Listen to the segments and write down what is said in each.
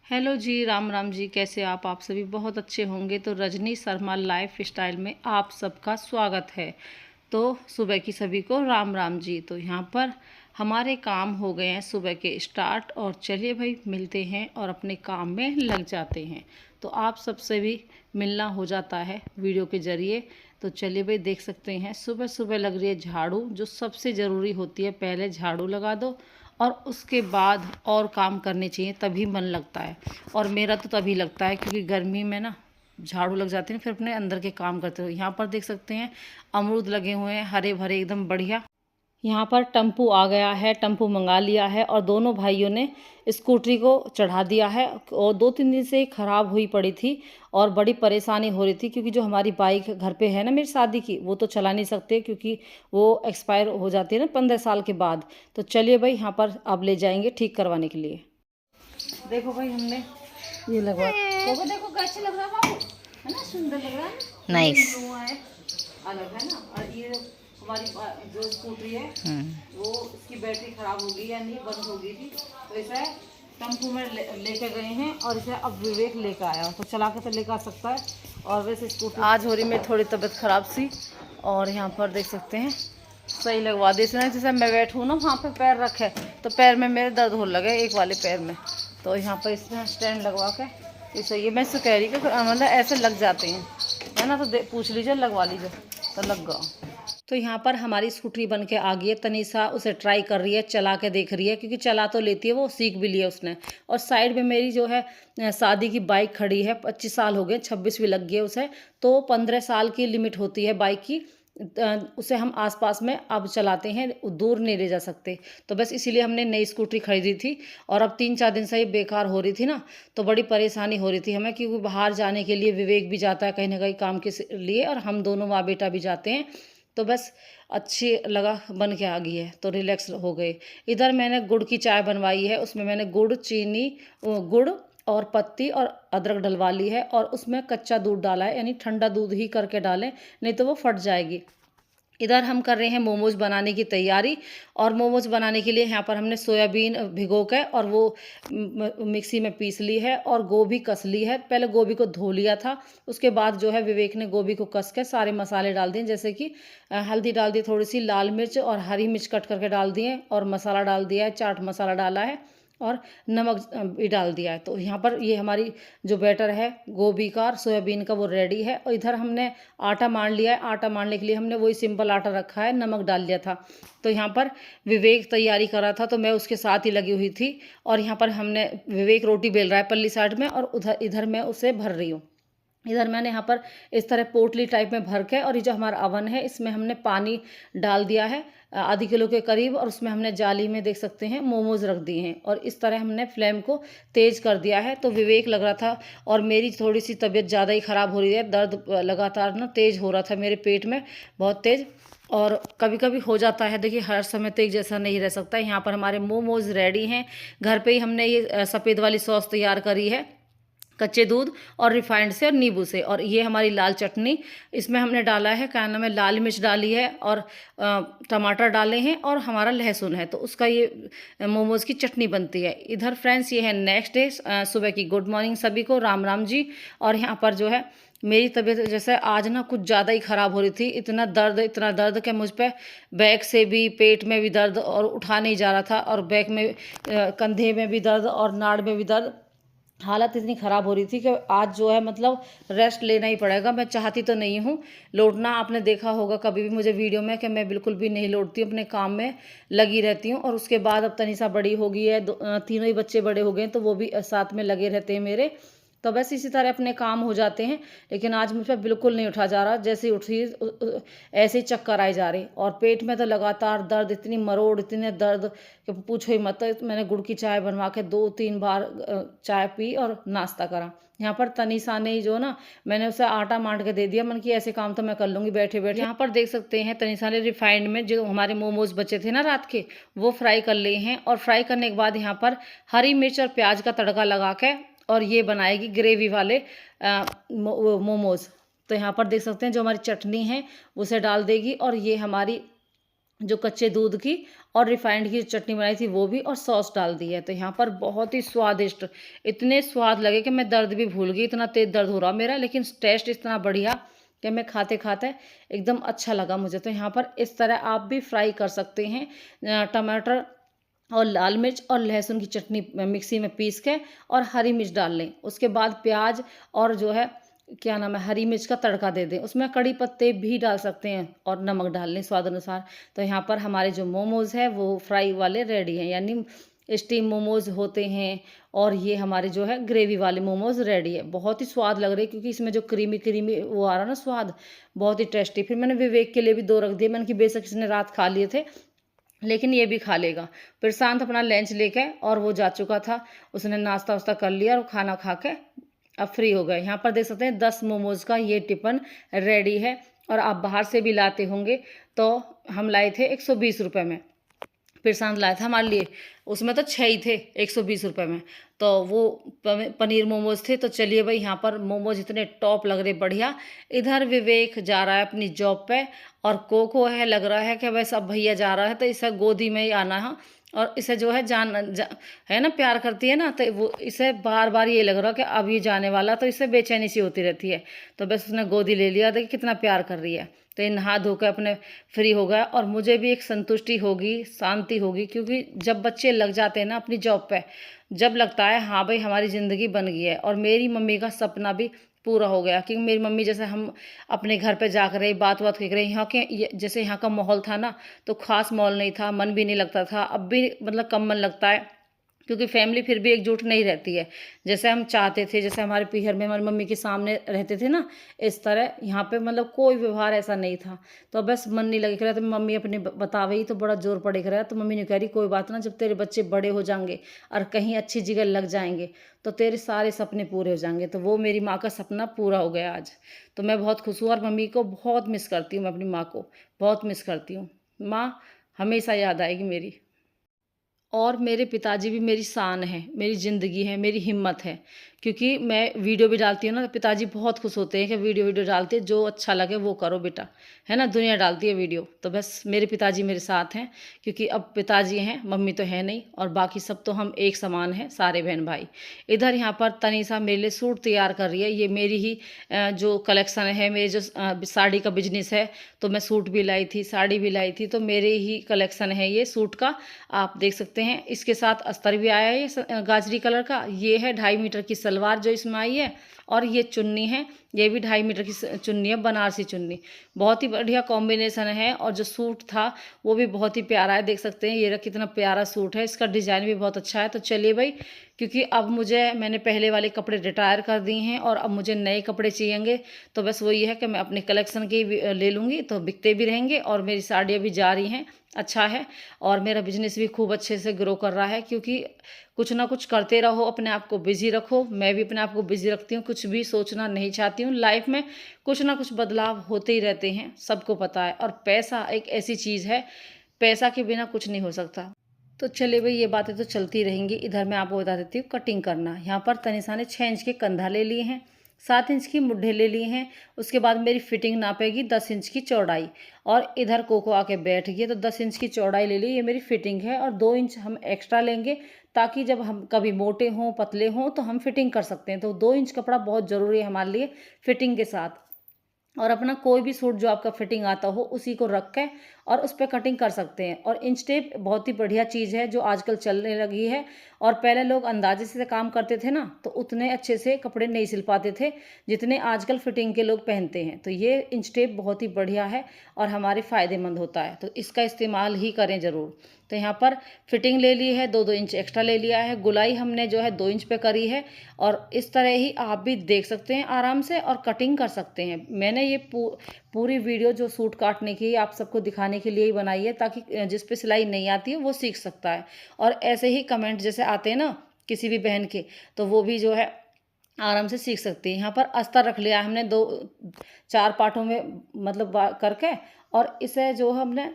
Hello जी, राम राम जी। कैसे आप सभी बहुत अच्छे होंगे। तो रजनी शर्मा लाइफ स्टाइल में आप सबका स्वागत है। तो सुबह की सभी को राम राम जी। तो यहाँ पर हमारे काम हो गए हैं सुबह के स्टार्ट, और चलिए भाई मिलते हैं और अपने काम में लग जाते हैं। तो आप सबसे भी मिलना हो जाता है वीडियो के ज़रिए। तो चलिए भाई, देख सकते हैं सुबह सुबह लग रही है झाड़ू, जो सबसे ज़रूरी होती है। पहले झाड़ू लगा दो और उसके बाद और काम करने चाहिए, तभी मन लगता है। और मेरा तो तभी लगता है क्योंकि गर्मी में ना झाड़ू लग जाती है, फिर अपने अंदर के काम करते हो। यहाँ पर देख सकते हैं अमरूद लगे हुए हैं, हरे भरे एकदम बढ़िया। यहाँ पर टेम्पू आ गया है, टेम्पू मंगा लिया है और दोनों भाइयों ने स्कूटरी को चढ़ा दिया है। और 2-3 दिन से ख़राब हुई पड़ी थी और बड़ी परेशानी हो रही थी, क्योंकि जो हमारी बाइक घर पे है ना मेरी शादी की, वो तो चला नहीं सकते क्योंकि वो एक्सपायर हो जाती है ना 15 साल के बाद। तो चलिए भाई, यहाँ पर अब ले जाएंगे ठीक करवाने के लिए। देखो भाई, हमने ये लगवा, देखो देखो कैसे लग रहा है बाबू, है ना, सुंदर लग रहा है। नाइस। अलग है ना। और ये हमारी जो स्कूटरी है वो, इसकी बैटरी खराब हो गई, यानी बंद हो गई थी, तो इसे टेम्पू में लेके गए हैं और इसे अब विवेक लेकर आया। तो चला के तो लेकर आ सकता है। और वैसे स्कूटरी आज हो रही मेरी थोड़ी तबीयत ख़राब सी, और यहाँ पर देख सकते हैं सही लगवा दी इसने। जैसे मैं बैठूँ ना वहाँ पे पैर रखे, तो पैर में मेरे दर्द हो लगे, एक वाले पैर में। तो यहाँ पर इसमें स्टैंड लगवा के इसे, ये मैं इससे कह रही कि मतलब ऐसे लग जाते हैं, है ना। तो पूछ लीजिए, लगवा लीजिए। तो लग गया। तो यहाँ पर हमारी स्कूटरी बन के आ गई है। तनीसा उसे ट्राई कर रही है, चला के देख रही है, क्योंकि चला तो लेती है, वो सीख भी लिया उसने। और साइड में मेरी जो है शादी की बाइक खड़ी है, 25 साल हो गए, 26 भी लग गए उसे। तो 15 साल की लिमिट होती है बाइक की। उसे हम आसपास में अब चलाते हैं, दूर नहीं ले जा सकते। तो बस इसीलिए हमने नई स्कूटरी खरीदी थी। और अब 3-4 दिन से ही बेकार हो रही थी ना, तो बड़ी परेशानी हो रही थी हमें, क्योंकि बाहर जाने के लिए विवेक भी जाता है कहीं ना कहीं काम के लिए, और हम दोनों माँ बेटा भी जाते हैं। तो बस अच्छी लगा, बन के आ गई है तो रिलैक्स हो गए। इधर मैंने गुड़ की चाय बनवाई है, उसमें मैंने गुड़, चीनी, गुड़ और पत्ती और अदरक डलवा ली है, और उसमें कच्चा दूध डाला है, यानी ठंडा दूध ही करके डालें, नहीं तो वो फट जाएगी। इधर हम कर रहे हैं मोमोज बनाने की तैयारी। और मोमोज बनाने के लिए यहाँ पर हमने सोयाबीन भिगो के और वो मिक्सी में पीस ली है, और गोभी कस ली है। पहले गोभी को धो लिया था, उसके बाद जो है विवेक ने गोभी को कस के सारे मसाले डाल दिए, जैसे कि हल्दी डाल दी, थोड़ी सी लाल मिर्च और हरी मिर्च कट करके डाल दिए, और मसाला डाल दिया है, चाट मसाला डाला है, और नमक भी डाल दिया है। तो यहाँ पर ये हमारी जो बैटर है गोभी का और सोयाबीन का, वो रेडी है। और इधर हमने आटा मान लिया है। आटा मारने के लिए हमने वही सिंपल आटा रखा है, नमक डाल लिया था। तो यहाँ पर विवेक तैयारी कर रहा था, तो मैं उसके साथ ही लगी हुई थी। और यहाँ पर हमने, विवेक रोटी बेल रहा है पल्ली साइड में, और उधर इधर मैं उसे भर रही हूँ। इधर मैंने यहाँ पर इस तरह पोटली टाइप में भर के, और ये जो हमारा अवन है इसमें हमने पानी डाल दिया है आधी किलो के करीब, और उसमें हमने जाली में देख सकते हैं मोमोज रख दिए हैं, और इस तरह हमने फ्लेम को तेज़ कर दिया है। तो विवेक लग रहा था, और मेरी थोड़ी सी तबीयत ज़्यादा ही ख़राब हो रही है, दर्द लगातार ना तेज़ हो रहा था मेरे पेट में, बहुत तेज़। और कभी कभी हो जाता है, देखिए हर समय तो एक जैसा नहीं रह सकता। यहाँ पर हमारे मोमोज रेडी हैं। घर पे ही हमने ये सफ़ेद वाली सॉस तैयार करी है, कच्चे दूध और रिफाइंड से और नींबू से। और ये हमारी लाल चटनी, इसमें हमने डाला है, क्या नाम है, लाल मिर्च डाली है, और टमाटर डाले हैं, और हमारा लहसुन है, तो उसका ये मोमोज़ की चटनी बनती है। इधर फ्रेंड्स ये है नेक्स्ट डे, सुबह की गुड मॉर्निंग सभी को, राम राम जी। और यहाँ पर जो है मेरी तबीयत जैसे आज ना कुछ ज़्यादा ही ख़राब हो रही थी, इतना दर्द कि मुझ पर बैक से भी, पेट में भी दर्द, और उठा नहीं जा रहा था, और बैक में कंधे में भी दर्द और नाड़ में भी दर्द। हालत इतनी ख़राब हो रही थी कि आज जो है मतलब रेस्ट लेना ही पड़ेगा। मैं चाहती तो नहीं हूँ लौटना, आपने देखा होगा कभी भी मुझे वीडियो में कि मैं बिल्कुल भी नहीं लौटती हूँ, अपने काम में लगी रहती हूँ। और उसके बाद अब तनीसा बड़ी हो गई है, तीनों ही बच्चे बड़े हो गए हैं, तो वो भी साथ में लगे रहते हैं मेरे। तो बस इसी तरह अपने काम हो जाते हैं। लेकिन आज मुझ पर बिल्कुल नहीं उठा जा रहा, जैसे ही उठी ऐसे ही चक्कर आए जा रहे, और पेट में तो लगातार दर्द, इतनी मरोड़, इतने दर्द कि पूछो ही मत। तो मैंने गुड़ की चाय बनवा के 2-3 बार चाय पी और नाश्ता करा। यहाँ पर तनीसा ने जो ना, मैंने उसे आटा मांड के दे दिया, मन की ऐसे काम तो मैं कर लूँगी बैठे बैठे। यहाँ पर देख सकते हैं तनीसा ने रिफाइंड में जो हमारे मोमोज बचे थे ना रात के, वो फ्राई कर लिए हैं। और फ्राई करने के बाद यहाँ पर हरी मिर्च और प्याज का तड़का लगा के, और ये बनाएगी ग्रेवी वाले मोमोज। तो यहाँ पर देख सकते हैं जो हमारी चटनी है उसे डाल देगी, और ये हमारी जो कच्चे दूध की और रिफाइंड की चटनी बनाई थी वो भी, और सॉस डाल दी है। तो यहाँ पर बहुत ही स्वादिष्ट, इतने स्वाद लगे कि मैं दर्द भी भूल गई, इतना तेज दर्द हो रहा मेरा, लेकिन टेस्ट इतना बढ़िया कि मैं खाते खाते एकदम अच्छा लगा मुझे। तो यहाँ पर इस तरह आप भी फ्राई कर सकते हैं। टमाटर और लाल मिर्च और लहसुन की चटनी मिक्सी में पीस के और हरी मिर्च डाल लें। उसके बाद प्याज और जो है क्या नाम है, हरी मिर्च का तड़का दे दें। उसमें कड़ी पत्ते भी डाल सकते हैं और नमक डाल लें स्वाद अनुसार। तो यहाँ पर हमारे जो मोमोज़ है वो फ्राई वाले रेडी हैं, यानी स्टीम मोमोज़ होते हैं, और ये हमारे जो है ग्रेवी वाले मोमोज़ रेडी है। बहुत ही स्वाद लग रही है, क्योंकि इसमें जो क्रीमी क्रीमी वो आ रहा ना स्वाद, बहुत ही टेस्टी। फिर मैंने विवेक के लिए भी 2 रख दिए, मैंने कि बेशक इसने रात खा लिए थे लेकिन ये भी खा लेगा। फिर शांत अपना लंच लेके और वो जा चुका था, उसने नाश्ता वास्ता कर लिया और खाना खा के अब फ्री हो गए। यहाँ पर देख सकते हैं 10 मोमोज़ का ये टिफ़िन रेडी है, और आप बाहर से भी लाते होंगे तो हम लाए थे 120 रुपये में। फिर शांत लाया था हमारे लिए, उसमें तो 6 ही थे 120 रुपये में। तो वो पनीर मोमोज़ थे। तो चलिए भाई, यहाँ पर मोमोज़ इतने टॉप लग रहे बढ़िया। इधर विवेक जा रहा है अपनी जॉब पे, और कोको है, लग रहा है कि बस अब भैया जा रहा है तो इसे गोदी में ही आना है, और इसे जो है है ना, प्यार करती है ना, तो वो इसे बार बार ये लग रहा कि अब ये जाने वाला, तो इसे बेचैनी सी होती रहती है। तो बस उसने गोदी ले लिया, देखिए कितना प्यार कर रही है। तो ये नहा धो कर अपने फ्री हो गया, और मुझे भी एक संतुष्टि होगी, शांति होगी, क्योंकि जब बच्चे लग जाते हैं ना अपनी जॉब पे, जब लगता है हाँ भाई हमारी ज़िंदगी बन गई है। और मेरी मम्मी का सपना भी पूरा हो गया, क्योंकि मेरी मम्मी जैसे हम अपने घर पे जाकर रहे, बात कर रहे, यहाँ के जैसे यहाँ का माहौल था ना, तो ख़ास माहौल नहीं था, मन भी नहीं लगता था। अब भी मतलब कम मन लगता है, क्योंकि फैमिली फिर भी एकजुट नहीं रहती है जैसे हम चाहते थे। जैसे हमारे पीहर में हमारी मम्मी के सामने रहते थे ना, इस तरह यहाँ पे मतलब कोई व्यवहार ऐसा नहीं था। तो बस मन नहीं लगे रहा, तो मम्मी अपने बतावे ही तो बड़ा जोर पड़े रहा। तो मम्मी ने कह रही कोई बात ना, जब तेरे बच्चे बड़े हो जाएंगे और कहीं अच्छी जगह लग जाएंगे तो तेरे सारे सपने पूरे हो जाएंगे। तो वो मेरी माँ का सपना पूरा हो गया आज। तो मैं बहुत खुश हूँ, और मम्मी को बहुत मिस करती हूँ, मैं अपनी माँ को बहुत मिस करती हूँ। माँ हमेशा याद आएगी मेरी। और मेरे पिताजी भी मेरी शान है, मेरी ज़िंदगी है, मेरी हिम्मत है। क्योंकि मैं वीडियो भी डालती हूँ ना, तो पिताजी बहुत खुश होते हैं कि वीडियो डालते, जो अच्छा लगे वो करो बेटा, है ना, दुनिया डालती है वीडियो। तो बस मेरे पिताजी मेरे साथ हैं, क्योंकि अब पिताजी हैं, मम्मी तो है नहीं, और बाकी सब तो हम एक समान हैं, सारे बहन भाई। इधर यहाँ पर तनीषा मेरे लिए सूट तैयार कर रही है। ये मेरी ही जो कलेक्शन है, मेरे जो साड़ी का बिजनेस है, तो मैं सूट भी लाई थी, साड़ी भी लाई थी, तो मेरे ही कलेक्शन है ये सूट का, आप देख सकते हैं। इसके साथ अस्तर भी आया है ये गाजरी कलर का। ये है 2.5 मीटर की सलवार जो इसमें आई है, और ये चुन्नी है, ये भी 2.5 मीटर की चुन्नी है, बनारसी चुन्नी। बहुत ही बढ़िया कॉम्बिनेशन है, और जो सूट था वो भी बहुत ही प्यारा है, देख सकते हैं। ये कितना प्यारा सूट है, इसका डिज़ाइन भी बहुत अच्छा है। तो चलिए भाई, क्योंकि अब मैंने पहले वाले कपड़े रिटायर कर दिए हैं, और अब मुझे नए कपड़े चाहिएंगे। तो बस वही है कि मैं अपने कलेक्शन के ले लूँगी, तो बिकते भी रहेंगे, और मेरी साड़ियाँ भी जा रही हैं, अच्छा है। और मेरा बिजनेस भी खूब अच्छे से ग्रो कर रहा है, क्योंकि कुछ ना कुछ करते रहो, अपने आप को बिजी रखो। मैं भी अपने आप को बिजी रखती हूँ, कुछ भी सोचना नहीं चाहती हूँ। लाइफ में कुछ ना कुछ बदलाव होते ही रहते हैं, सबको पता है। और पैसा एक ऐसी चीज़ है, पैसा के बिना कुछ नहीं हो सकता। तो चलिए भाई, ये बातें तो चलती रहेंगी। इधर मैं आपको बता देती हूँ कटिंग करना। यहाँ पर तनिषा ने 6 इंच के कंधा ले लिए हैं, 7 इंच की मुड्ढे ले लिए हैं। उसके बाद मेरी फिटिंग नापेगी 10 इंच की चौड़ाई, और इधर कोको आके बैठ गई, तो 10 इंच की चौड़ाई ले ली, ये मेरी फिटिंग है। और 2 इंच हम एक्स्ट्रा लेंगे, ताकि जब हम कभी मोटे हों पतले हों तो हम फिटिंग कर सकते हैं। तो 2 इंच कपड़ा बहुत ज़रूरी है हमारे लिए फिटिंग के साथ। और अपना कोई भी सूट जो आपका फिटिंग आता हो उसी को रख के और उस पर कटिंग कर सकते हैं। और इंच टेप बहुत ही बढ़िया चीज़ है जो आजकल चलने लगी है। और पहले लोग अंदाजे से काम करते थे ना, तो उतने अच्छे से कपड़े नहीं सिल पाते थे जितने आजकल फिटिंग के लोग पहनते हैं। तो ये इंच टेप बहुत ही बढ़िया है और हमारे फ़ायदेमंद होता है, तो इसका इस्तेमाल ही करें ज़रूर। तो यहाँ पर फिटिंग ले ली है, 2-2 इंच एक्स्ट्रा ले लिया है। गुलाई हमने जो है 2 इंच पे करी है, और इस तरह ही आप भी देख सकते हैं आराम से और कटिंग कर सकते हैं। मैंने ये पूरी वीडियो जो सूट काटने की आप सबको दिखाने के लिए ही बनाई है, ताकि जिस पे सिलाई नहीं आती है वो सीख सकता है। और ऐसे ही कमेंट जैसे आते हैं ना किसी भी बहन के, तो वो भी जो है आराम से सीख सकती है। यहाँ पर अस्तर रख लिया हमने 4 पार्टों में मतलब करके, और इसे जो हमने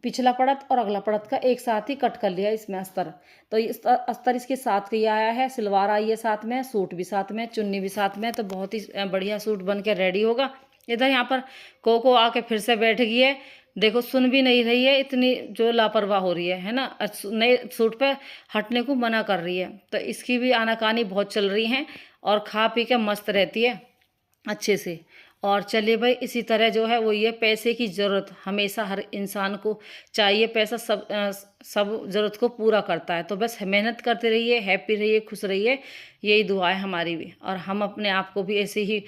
पिछला पड़त और अगला पड़त का एक साथ ही कट कर लिया इसमें अस्तर। तो इस अस्तर इसके साथ ही आया है, सलवार आई है साथ में, सूट भी साथ में, चुन्नी भी साथ में। तो बहुत ही बढ़िया सूट बन के रेडी होगा। इधर यहाँ पर कोको आके फिर से बैठ गई है, देखो सुन भी नहीं रही है, इतनी जो लापरवाह हो रही है ना, नए सूट पे हटने को मना कर रही है। तो इसकी भी आनाकानी बहुत चल रही है और खा पी के मस्त रहती है अच्छे से। और चलिए भाई, इसी तरह जो है वो ये पैसे की ज़रूरत हमेशा हर इंसान को चाहिए। पैसा सब ज़रूरत को पूरा करता है। तो बस मेहनत करते रहिए, हैप्पी रहिए, खुश रहिए, यही दुआ है हमारी भी। और हम अपने आप को भी ऐसे ही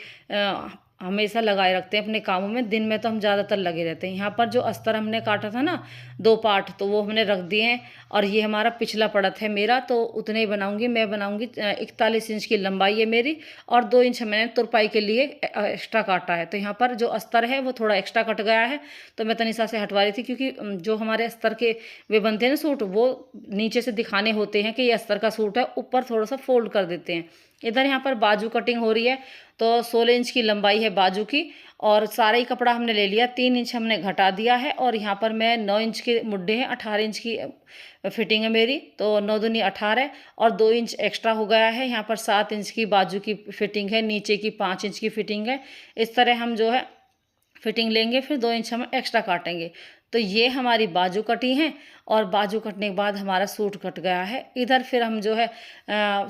हमेशा लगाए रखते हैं अपने कामों में। दिन में तो हम ज़्यादातर लगे रहते हैं। यहाँ पर जो अस्तर हमने काटा था ना 2 पार्ट, तो वो हमने रख दिए हैं। और ये हमारा पिछला पड़त है मेरा, तो उतने ही बनाऊंगी मैं। बनाऊंगी 41 इंच की लंबाई है मेरी, और 2 इंच मैंने तुरपाई के लिए एक्स्ट्रा काटा है। तो यहाँ पर जो अस्तर है वो थोड़ा एक्स्ट्रा कट गया है, तो मैं तनिषा से हटवा रही थी, क्योंकि जो हमारे अस्तर के वे बनते हैं ना सूट, वो नीचे से दिखाने होते हैं कि ये अस्तर का सूट है, ऊपर थोड़ा सा फोल्ड कर देते हैं। इधर यहाँ पर बाजू कटिंग हो रही है, तो 16 इंच की लंबाई है बाजू की, और सारा ही कपड़ा हमने ले लिया। 3 इंच हमने घटा दिया है, और यहाँ पर मैं 9 इंच के मुड्ढे हैं, 18 इंच की फिटिंग है मेरी, तो 9 दूनी 18, और 2 इंच एक्स्ट्रा हो गया है। यहाँ पर 7 इंच की बाजू की फिटिंग है, नीचे की 5 इंच की फिटिंग है। इस तरह हम जो है फिटिंग लेंगे, फिर 2 इंच हम एक्स्ट्रा काटेंगे। तो ये हमारी बाजू कटी हैं, और बाजू कटने के बाद हमारा सूट कट गया है। इधर फिर हम जो है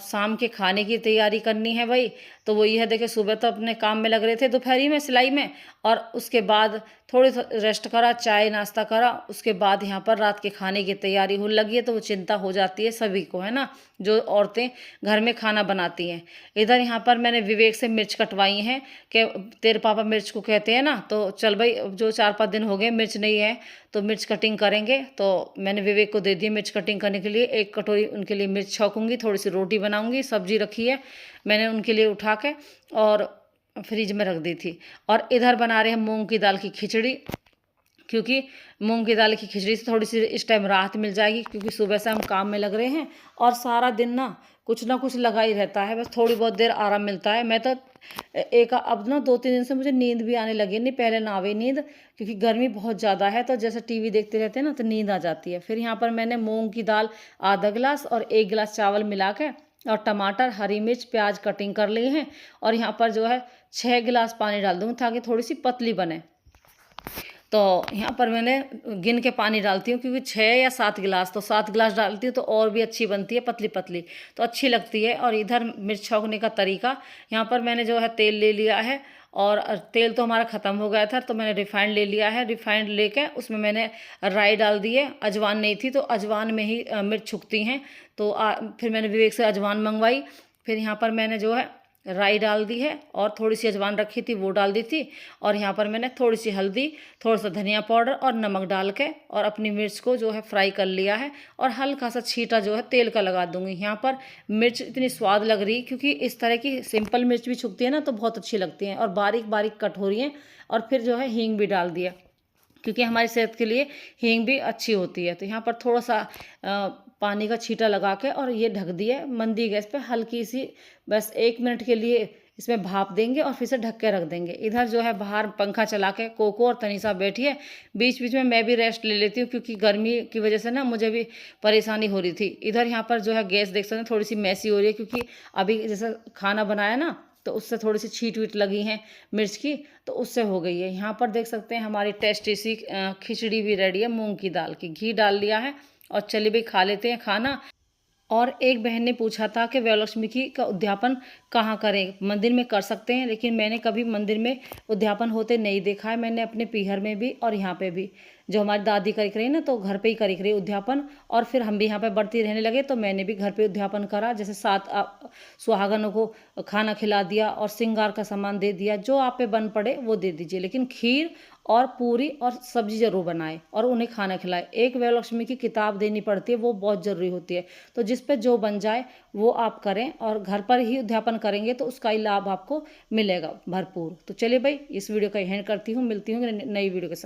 शाम के खाने की तैयारी करनी है भाई। तो वो ये है, देखिए सुबह तो अपने काम में लग रहे थे दोपहरी में सिलाई में, और उसके बाद थोड़ी रेस्ट करा, चाय नाश्ता करा, उसके बाद यहाँ पर रात के खाने की तैयारी होने लगी है। तो वो चिंता हो जाती है सभी को, है ना, जो औरतें घर में खाना बनाती हैं। इधर यहाँ पर मैंने विवेक से मिर्च कटवाई हैं कि तेरे पापा मिर्च को कहते हैं ना, तो चल भाई, जो 4-5 दिन हो गए मिर्च नहीं है तो मिर्च कटिंग करेंगे। तो मैंने विवेक को दे दी मिर्च कटिंग करने के लिए। 1 कटोरी उनके लिए मिर्च छौंकूंगी, थोड़ी सी रोटी बनाऊंगी, सब्जी रखी है मैंने उनके लिए उठा के और फ्रिज में रख दी थी। और इधर बना रहे हैं मूंग की दाल की खिचड़ी, क्योंकि मूंग की दाल की खिचड़ी से थोड़ी सी इस टाइम राहत मिल जाएगी, क्योंकि सुबह से हम काम में लग रहे हैं और सारा दिन ना कुछ लगा ही रहता है। बस थोड़ी बहुत देर आराम मिलता है। मैं तो अब ना 2-3 दिन से मुझे नींद भी आने लगी, नहीं पहले ना आवे नींद, क्योंकि गर्मी बहुत ज़्यादा है। तो जैसे टीवी देखते रहते हैं ना, तो नींद आ जाती है। फिर यहाँ पर मैंने मूंग की दाल आधा गिलास और 1 गिलास चावल मिला के, और टमाटर, हरी मिर्च, प्याज कटिंग कर लिए हैं। और यहाँ पर जो है 6 गिलास पानी डाल दूँगी, ताकि थोड़ी सी पतली बने। तो यहाँ पर मैंने गिन के पानी डालती हूँ, क्योंकि 6 या 7 गिलास, तो 7 गिलास डालती हूँ तो और भी अच्छी बनती है, पतली पतली तो अच्छी लगती है। और इधर मिर्च छौंकने का तरीका, यहाँ पर मैंने जो है तेल ले लिया है, और तेल तो हमारा ख़त्म हो गया था, तो मैंने रिफाइंड ले लिया है। रिफाइंड लेके उसमें मैंने राई डाल दी है। अजवान नहीं थी, तो अजवान में ही मिर्च छुकती हैं। तो फिर मैंने विवेक से अजवान मंगवाई। फिर यहाँ पर मैंने जो है राई डाल दी है, और थोड़ी सी अजवान रखी थी वो डाल दी थी। और यहाँ पर मैंने थोड़ी सी हल्दी, थोड़ा सा धनिया पाउडर और नमक डाल के, और अपनी मिर्च को जो है फ्राई कर लिया है। और हल्का सा छींटा जो है तेल का लगा दूंगी। यहाँ पर मिर्च इतनी स्वाद लग रही, क्योंकि इस तरह की सिंपल मिर्च भी छुकती है ना, तो बहुत अच्छी लगती हैं, और बारीक बारीक कट हो रही हैं। और फिर जो है हींग भी डाल दिया, क्योंकि हमारी सेहत के लिए हींग भी अच्छी होती है। तो यहाँ पर थोड़ा सा पानी का छींटा लगा के, और ये ढक दिए मंदी गैस पे, हल्की सी बस 1 मिनट के लिए इसमें भाप देंगे, और फिर से ढक के रख देंगे। इधर जो है बाहर पंखा चला के कोको और तनिषा बैठी है। बीच बीच में मैं भी रेस्ट ले लेती हूँ, क्योंकि गर्मी की वजह से ना मुझे भी परेशानी हो रही थी। इधर यहाँ पर जो है गैस देख सकते हैं थोड़ी सी मैसी हो रही है, क्योंकि अभी जैसे खाना बनाया ना, तो उससे थोड़ी सी छींट वीट लगी हैं मिर्च की, तो उससे हो गई है। यहाँ पर देख सकते हैं हमारी टेस्टी सी खिचड़ी भी रेडी है मूंग की दाल की। घी डाल लिया है, और चलिए भाई खा लेते हैं खाना। और एक बहन ने पूछा था कि वरलक्ष्मी की का उद्यापन कहाँ करें, मंदिर में कर सकते हैं, लेकिन मैंने कभी मंदिर में उद्यापन होते नहीं देखा है। मैंने अपने पीहर में भी और यहाँ पे भी, जो हमारी दादी करी रही ना, तो घर पे ही करी रही उद्यापन। और फिर हम भी यहाँ पे बढ़ती रहने लगे, तो मैंने भी घर पे उद्यापन करा। जैसे 7 सुहागनों को खाना खिला दिया, और श्रृंगार का सामान दे दिया, जो आप पे बन पड़े वो दे दीजिए, लेकिन खीर और पूरी और सब्जी जरूर बनाए, और उन्हें खाना खिलाए। एक वरलक्ष्मी की किताब देनी पड़ती है, वो बहुत ज़रूरी होती है। तो जिस पे जो बन जाए वो आप करें, और घर पर ही उद्यापन करेंगे तो उसका ही लाभ आपको मिलेगा भरपूर। तो चलिए भाई, इस वीडियो का एंड करती हूँ, मिलती हूँ नई वीडियो के साथ।